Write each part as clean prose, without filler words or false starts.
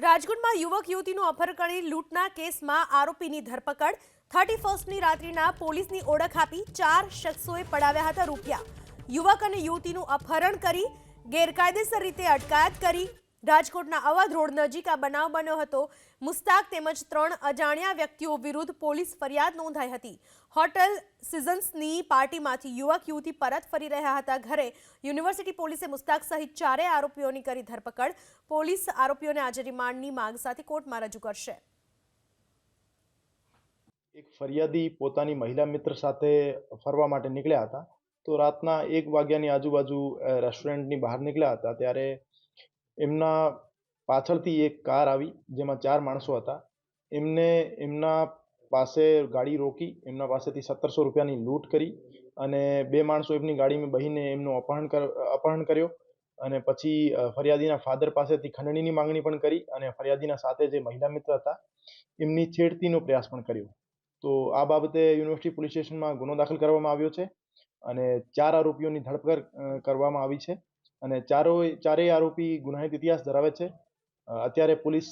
રાજકોટમાં યુવક યુવતીનું અપહરણ કરી લૂંટના કેસમાં આરોપીની ધરપકડ 31મી રાત્રિના પોલીસની ઓળખ આપી 4 શખ્સોએ પડાવ્યા હતા રૂપિયા। યુવક અને યુવતીનું અપહરણ કરી ગેરકાયદેસર રીતે અટકાયત કરી। રાજકોટના અવધ રોડ નજીક આ બનાવ બન્યો હતો। મુસ્તાક તેમજ 3 અજાણ્યા વ્યક્તિઓ વિરુદ્ધ પોલીસ ફરિયાદ નોંધાઈ હતી। હોટલ સિઝન્સની પાર્ટીમાંથી યુવક યુવતી પરત ફરી રહ્યા હતા ઘરે। યુનિવર્સિટી પોલીસે મુસ્તાક સહિત 4 આરોપીઓની કરી ધરપકડ। પોલીસ આરોપીઓને આજે રિમાન્ડની માંગ સાથે કોર્ટમાં રજૂ કરશે। એક ફરિયાદી પોતાની મહિલા મિત્ર સાથે ફરવા માટે નીકળ્યા હતા, તો રાતના 1 વાગ્યાની આજુબાજુ રેસ્ટોરન્ટની બહાર નીકળ્યા હતા ત્યારે એમના પાછળથી એક કાર આવી જેમાં 4 માણસો હતા। એમને એમના પાસે ગાડી રોકી, એમના પાસેથી 1700 રૂપિયાની લૂંટ કરી અને 2 માણસો એમની ગાડીમાં બેસીને એમનું અપહરણ કર્યો અને પછી ફરિયાદીના ફાધર પાસેથી ખંડણીની માંગણી પણ કરી અને ફરિયાદીના સાથે જે મહિલા મિત્ર હતા એમની છેડતીનો પ્રયાસ પણ કર્યો। તો આ બાબતે યુનિવર્સિટી પોલીસ સ્ટેશનમાં ગુનો દાખલ કરવામાં આવ્યો છે અને 4 આરોપીઓની ધરપકડ કરવામાં આવી છે અને ચારેય આરોપી ગુનાહિત ઇતિહાસ ધરાવે છે। અત્યારે પોલીસ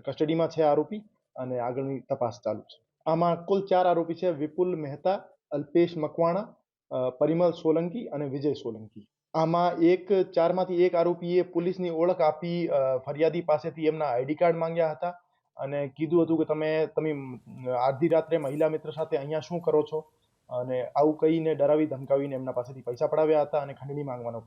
કસ્ટડીમાં છે આરોપી અને આગળની તપાસ ચાલુ છે। આમાં કુલ 4 આરોપી છે: વિપુલ મહેતા, અલ્પેશ મકવાણા, પરિમલ સોલંકી અને વિજય સોલંકી। આમાં 4માંથી એક આરોપીએ પોલીસની ઓળખ આપી ફરિયાદી પાસેથી એમના આઈડી કાર્ડ માંગ્યા હતા અને કીધું હતું કે તમે આધી રાત્રે મહિલા મિત્ર સાથે અહીંયા શું કરો છો અને આવું કહીને ડરાવી ધમકાવીને એમના પાસેથી પૈસા પડાવ્યા હતા અને ખંડણી માંગવાનો